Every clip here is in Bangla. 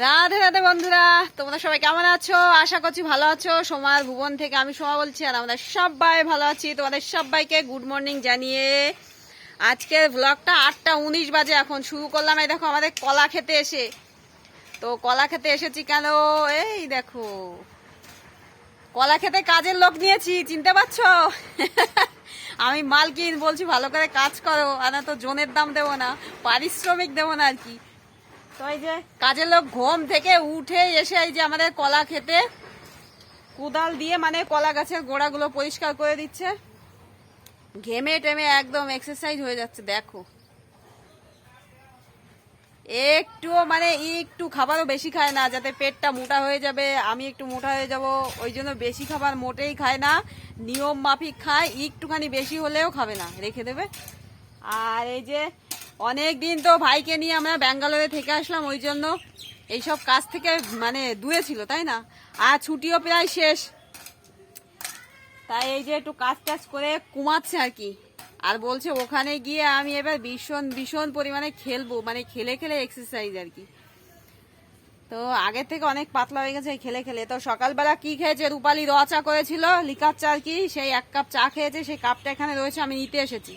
রাধে রাধে বন্ধুরা, তোমরা সবাই কেমন আছো? আশা করছি ভালো আছো। সোমার ভুবন থেকে আমি সোমা বলছি, আর আমরা সবাই ভালো আছি। তোমাদের সবাইকে গুড মর্নিং জানিয়ে আজকের ব্লগটা 8:19 বাজে এখন শুরু করলাম। এই দেখো আমাদের কলা খেতে এসে, তো কলা খেতে এসেছি কেন, এই দেখো কলা খেতে কাজের লোক নিয়েছি, চিনতে পারছো? আমি মালকিন বলছি ভালো করে কাজ করো, আর না তো জোনের দাম দেবো না, পারিশ্রমিক দেবো না আর কি। তো এই যে কাজের লোক ঘুম থেকে উঠে এসে এই যে আমাদের কলা খেতে কোদাল দিয়ে মানে কলা গাছের গোড়াগুলো পরিষ্কার করে দিচ্ছে। ঘেমে টেমে একদম এক্সারসাইজ হয়ে যাচ্ছে। দেখো একটু খাবারও বেশি খায় না, যাতে পেটটা মোটা হয়ে যাবে, আমি একটু মোটা হয়ে যাব, ওই জন্য বেশি খাবার মোটেই খায় না, নিয়ম মাফিক খায়। একটুখানি বেশি হলেও খাবে না, রেখে দেবে। আর এই যে অনেক দিন তো ভাইকে নিয়ে আমরা ব্যাঙ্গালোরে থেকে আসলাম, ওই জন্য এইসব কাজ থেকে মানে দূরে ছিল, তাই না? আর ছুটিও প্রায় শেষ, তাই এই যে একটু কাজ টাজ করে কমাচ্ছে আর কি। আর বলছে ওখানে গিয়ে আমি এবার ভীষণ ভীষণ পরিমাণে খেলবো, মানে খেলে খেলে এক্সারসাইজ আর কি। তো আগের থেকে অনেক পাতলা হয়ে গেছে খেলে খেলে। তো সকালবেলা কি খেয়েছে? রূপালি র চা করেছিল, লিকার চা আর কি, সেই 1 কাপ চা খেয়েছে, সেই কাপটা এখানে রয়েছে, আমি নিতে এসেছি।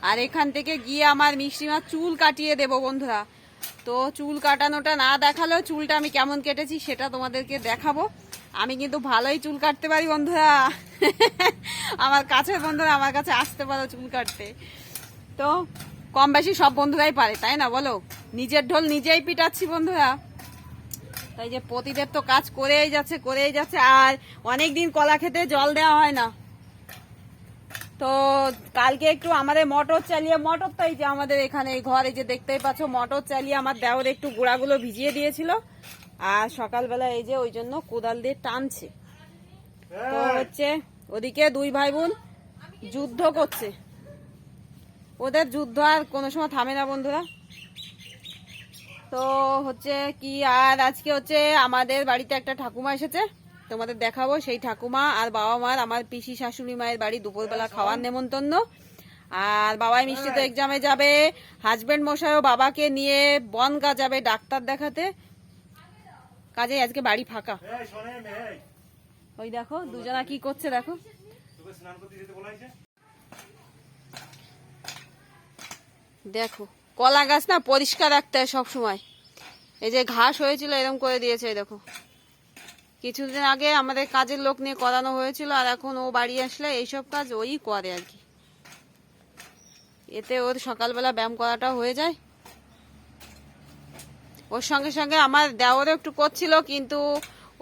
আর এখান থেকে গিয়ে আমার মিষ্টিমার চুল কাটিয়ে দেবো বন্ধুরা। তো চুল কাটানোটা না দেখালেও চুলটা আমি কেমন কেটেছি সেটা তোমাদেরকে দেখাবো। আমি কিন্তু ভালোই চুল কাটতে পারি বন্ধুরা। আমার কাছের বন্ধুরা আমার কাছে আসতে পারো চুল কাটতে। তো কম বেশি সব বন্ধুরাই পারে, তাই না বলো? নিজের ঢোল নিজেই পিটাচ্ছি বন্ধুরা। তাই যে প্রতিদেব তো কাজ করেই যাচ্ছে। আর অনেকদিন কলা খেতে জল দেওয়া হয় না, তো কালকে একটু আমাদের মটর চালিয়ে, মটর তাই যে আমাদের এখানে ঘরে যে দেখতেই পাচ্ছ, মটর চালিয়ে আমার দেওর একটু গোড়াগুলো ভিজিয়ে দিয়েছিল। আর সকালবেলা এই যে ওই জন্য কোদাল দিয়ে টানছে। তো হচ্ছে ওদিকে 2 ভাই বোন যুদ্ধ করছে, ওদের যুদ্ধ আর কোনো সময় থামে না বন্ধুরা। তো হচ্ছে কি, আর আজকে হচ্ছে আমাদের বাড়িতে একটা ঠাকুমা এসেছে, তোমাদের দেখাবো সেই ঠাকুমা আর বাবা মার, আমার পিসি শাশুড়ি মায়ের বাড়ি দুপুরবেলা খাওয়ার নেমন্তন্ন। আর বাবাই মিষ্টি তো এক্সামে যাবে, হাজবেন্ড মশাইও বাবাকে নিয়ে বনগা যাবে ডাক্তার দেখাতে, কাজে আজকে বাড়ি ফাঁকা। ওই দেখো দুজনা কি করছে, দেখো দেখো কলা গাছ না পরিষ্কার রাখতে হয় সবসময়। এই যে ঘাস হয়েছিল এরকম করে দিয়েছে, দেখো কিছুদিন আগে আমাদের কাজের লোক নিয়ে করানো হয়েছিল, আর এখন ও বাড়ি আসলে এইসব কাজ ওই করে আর কি। এতে ওর সকালবেলা ব্যায়াম করাটা হয়ে যায়। ওর সঙ্গে সঙ্গে আমার দেওয়ারও একটু করছিল, কিন্তু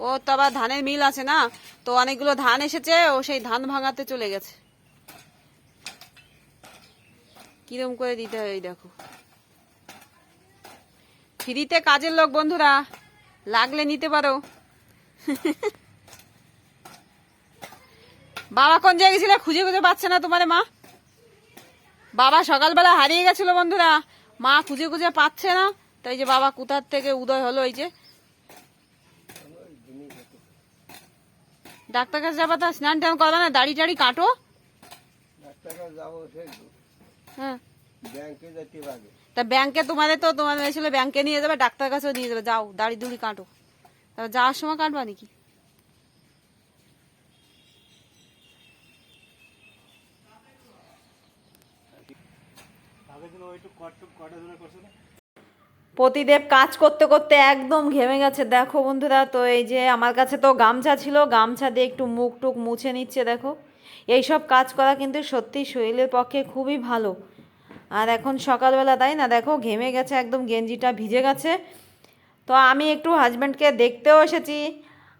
ও তো আবার ধানের মিল আছে না, তো অনেকগুলো ধান এসেছে, ও সেই ধান ভাঙাতে চলে গেছে। কিরম করে দিতে হয় এই দেখো। ফ্রিতে কাজের লোক বন্ধুরা, লাগলে নিতে পারো। বাবা কোন জায়গায় গেছিলে? খুঁজে খুঁজে পাচ্ছে না তোমার মা। বাবা সকালবেলা হারিয়ে গেছিল বন্ধুরা, মা খুঁজে খুঁজে পাচ্ছে না। তাই যে বাবা কোথার থেকে উদয় হলো, এই যে ডাক্তার কাছে যাবা, তা স্নান টান করবে না, দাড়ি টাড়ি কাটো। হ্যাঁ তা ব্যাংকে তোমাদের তো তোমার ছেলে ব্যাংকে নিয়ে যাবে, ডাক্তার কাছেও নিয়ে যাবে, যাও দাড়ি দুড়ি কাটো। তারপর যাওয়ার সময় কাটবা নাকি? প্রতিদেব কাজ করতে করতে একদম ঘেমে গেছে দেখো বন্ধুরা। তো এই যে আমার কাছে তো গামছা ছিল, গামছা দিয়ে একটু মুখ টুক মুছে নিচ্ছে। দেখো এইসব কাজ করা কিন্তু সত্যি শরীরের পক্ষে খুবই ভালো। আর এখন সকালবেলা তাই না, দেখো ঘেমে গেছে একদম, গেঞ্জিটা ভিজে গেছে। তো আমি একটু হাজব্যান্ডকে দেখতেও এসেছি,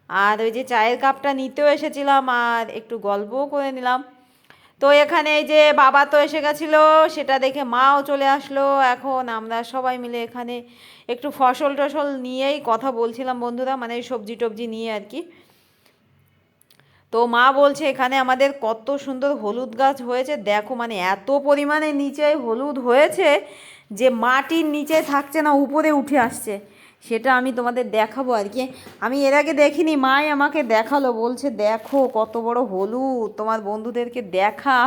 আর ওই যে চায়ের কাপটা নিতেও এসেছিলাম, আর একটু গল্পও করে নিলাম। তো এখানে এই যে বাবা তো এসে গেছিলো, সেটা দেখে মাও চলে আসলো। এখন আমরা সবাই মিলে এখানে একটু ফসল টসল নিয়েই কথা বলছিলাম বন্ধুরা, মানে সবজি টবজি নিয়ে আর কি। তো মা বলছে এখানে আমাদের কত সুন্দর হলুদ গাছ হয়েছে, দেখো মানে এত পরিমাণে নিচে হলুদ হয়েছে যে মাটির নিচে থাকছে না, উপরে উঠে আসছে। সেটা আমি তোমাদের দেখাবো আর কি, আমি এর আগে দেখিনি, মাই আমাকে দেখালো, বলছে দেখো কত বড় হলুদ, তোমার বন্ধুদেরকে দেখা।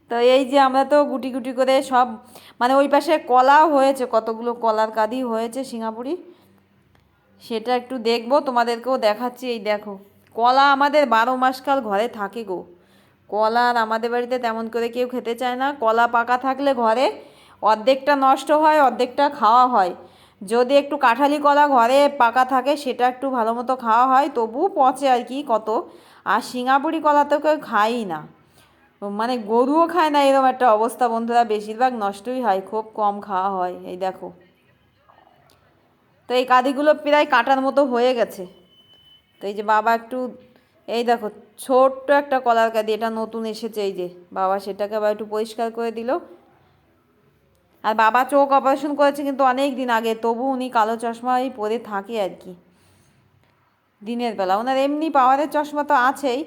তো এই যে আমরা তো গুটি গুটি করে সব, মানে ওই পাশে কলাও হয়েছে, কতগুলো কলার কাঁদি হয়েছে সিঙ্গাপুরি, সেটা একটু দেখবো, তোমাদেরকেও দেখাচ্ছি। এই দেখো, কলা আমাদের 12 মাসকাল ঘরে থাকে গো। কলা আর আমাদের বাড়িতে তেমন করে কেউ খেতে চায় না। কলা পাকা থাকলে ঘরে অর্ধেকটা নষ্ট হয়, অর্ধেকটা খাওয়া হয়। যদি একটু কাঁঠালি কলা ঘরে পাকা থাকে সেটা একটু ভালো মতো খাওয়া হয়, তবু পচে আর কি কত। আর সিঙ্গাপুরি কলা তো কেউ খায়ই না, মানে গরুও খায় না, এরকম একটা অবস্থা বন্ধুরা। বেশিরভাগ নষ্টই হয়, খুব কম খাওয়া হয়। এই দেখো, তো এই কাঁদিগুলো প্রায় কাটার মতো হয়ে গেছে। তো এই যে বাবা একটু, এই দেখো ছোট্ট একটা কলার কাঁদি, এটা নতুন এসেছে, এই যে বাবা সেটাকে আবার একটু পরিষ্কার করে দিল। আর বাবা চোখ অপারেশন করেছে কিন্তু অনেক দিন আগে, তবু উনি কালো চশমাই পরে থাকে আর কি দিনের বেলা। ওনার এমনি পাওয়ারের চশমা তো আছেই,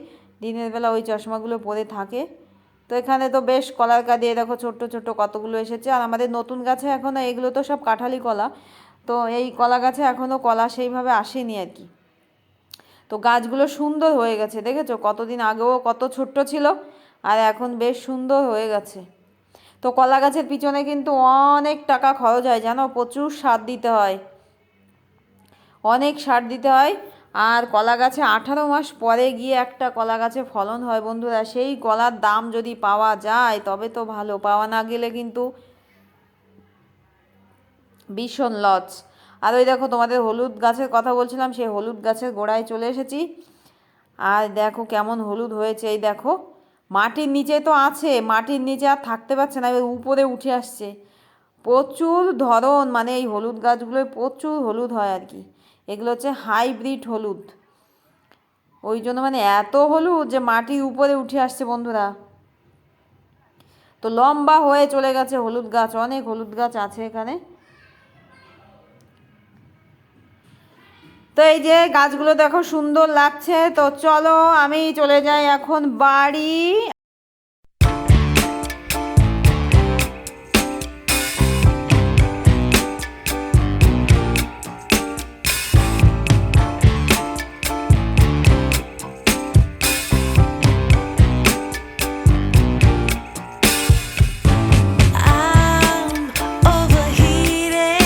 দিনের বেলা ওই চশমাগুলো পরে থাকে। তো এখানে তো বেশ কলার কাঁদি দেখো ছোট্ট ছোট্ট কতগুলো এসেছে। আর আমাদের নতুন গাছে এখনও, এগুলো তো সব কাঁঠালি কলা, তো এই কলা গাছে এখনও কলা সেইভাবে আসেনি আর কি। তো গাছগুলো সুন্দর হয়ে গেছে, দেখেছো কতদিন আগেও কত ছোট্ট ছিল, আর এখন বেশ সুন্দর হয়ে গেছে। তো কলা গাছের পিছনে কিন্তু অনেক টাকা খরচ হয় জানো, প্রচুর সার দিতে হয়, অনেক সার দিতে হয়। আর কলা গাছে 18 মাস পরে গিয়ে একটা কলা গাছে ফলন হয় বন্ধুরা। সেই কলার দাম যদি পাওয়া যায় তবে তো ভালো, পাওয়া না গেলে কিন্তু ভীষণ লস। আর ওই দেখো তোমাদের হলুদ গাছের কথা বলছিলাম, সেই হলুদ গাছের গোড়ায় চলে এসেছি। আর দেখো কেমন হলুদ হয়েছে, এই দেখো মাটির নিচে তো আছে, মাটির নিচে আর থাকতে পারছে না, এবার উপরে উঠে আসছে। প্রচুর ধরন, মানে এই হলুদ গাছগুলোয় প্রচুর হলুদ হয় আর কি। এগুলো হচ্ছে হাইব্রিড হলুদ, ওই জন্য মানে এত হলুদ যে মাটির উপরে উঠে আসছে বন্ধুরা। তো লম্বা হয়ে চলে গেছে হলুদ গাছ, অনেক হলুদ গাছ আছে এখানে। তো এই যে গাছগুলো দেখো সুন্দর লাগছে। তো চলো আমি চলে যাই এখন বাড়ি। I'm overheated,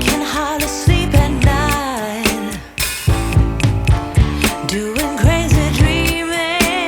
can hardly sleep at night, doing crazy dreaming.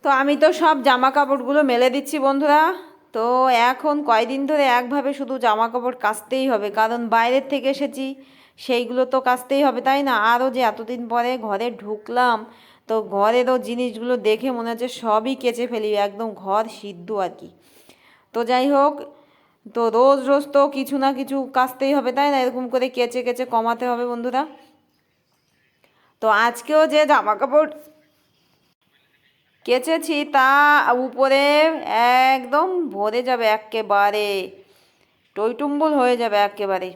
তো আমি তো সব জামা কাপড়গুলো মেলে দিচ্ছি বন্ধুরা। তো এখন কয়দিন ধরে একভাবে শুধু জামা কাপড় কাচতেই হবে, কারণ বাইরের থেকে এসেছি, সেইগুলো তো কাচতেই হবে, তাই না? আরও যে এতদিন পরে ঘরে ঢুকলাম, তো ঘরেরও জিনিসগুলো দেখে মনে হচ্ছে সবই কেচে ফেলি, একদম ঘর সিদ্ধ আর কি। তো যাই হোক, তো রোজ রোজ তো কিছু না কিছু কাচতেই হবে, তাই না? এরকম করে কেচে কেচে কমাতে হবে বন্ধুরা। তো আজকেও যে জামা কাপড় কেচেছি তা উপরে একদম ভরে যাবে একেবারে, টইটুম্বুল হয়ে যাবে একেবারে।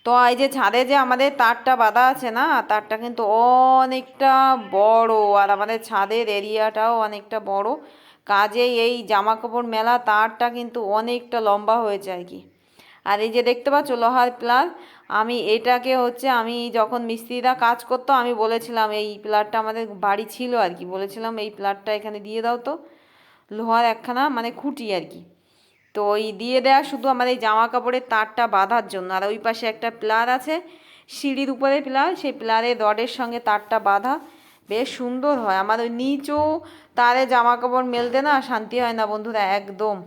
তো এই যে ছাদে যে আমাদের তারটা বাঁধা আছে না, তারটা কিন্তু অনেকটা বড়, আর আমাদের ছাদের এরিয়াটাও অনেকটা বড়, কাজেই এই জামা কাপড় মেলা তারটা কিন্তু অনেকটা লম্বা হয়েছে আর কি। আর এই যে দেখতে পাচ্ছ লোহার পিলার, আমি এটাকে হচ্ছে আমি যখন মিস্ত্রিরা কাজ করতো আমি বলেছিলাম, এই পিলারটা আমাদের বাড়ি ছিল আর কি, বলেছিলাম এই পিলারটা এখানে দিয়ে দাও তো, লোহার একখানা মানে খুঁটি আর কি। তো ওই দিয়ে দেয়া শুধু আমার এই জামা কাপড়ের তারটা বাঁধার জন্য। আর ওই পাশে একটা পিলার আছে, সিঁড়ির উপরে পিলার, সেই পিলারের রডের সঙ্গে তারটা বাঁধা, বেশ সুন্দর হয়। আমার ওই নিচু তারে জামা কাপড় মেলতে না শান্তি হয় না বন্ধুরা একদম।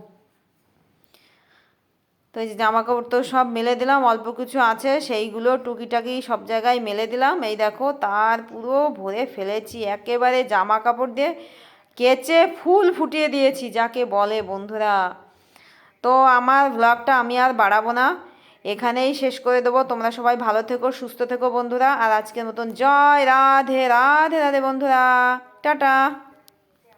তো এই যে জামা কাপড় তো সব মেলে দিলাম, অল্প কিছু আছে সেইগুলো টুকিটাকি সব জায়গায় মেলে দিলাম। এই দেখো তার পুরো ভরে ফেলেছি একেবারে, জামা কাপড় দিয়ে কেচে ফুল ফুটিয়ে দিয়েছি যাকে বলে বন্ধুরা। তো আমার ব্লগটা আমি আর বাড়াবো না, এখানেই শেষ করে দেবো। তোমরা সবাই ভালো থেকো, সুস্থ থেকো বন্ধুরা। আর আজকের মতন জয় রাধে রাধে রাধে বন্ধুরা, টাটা।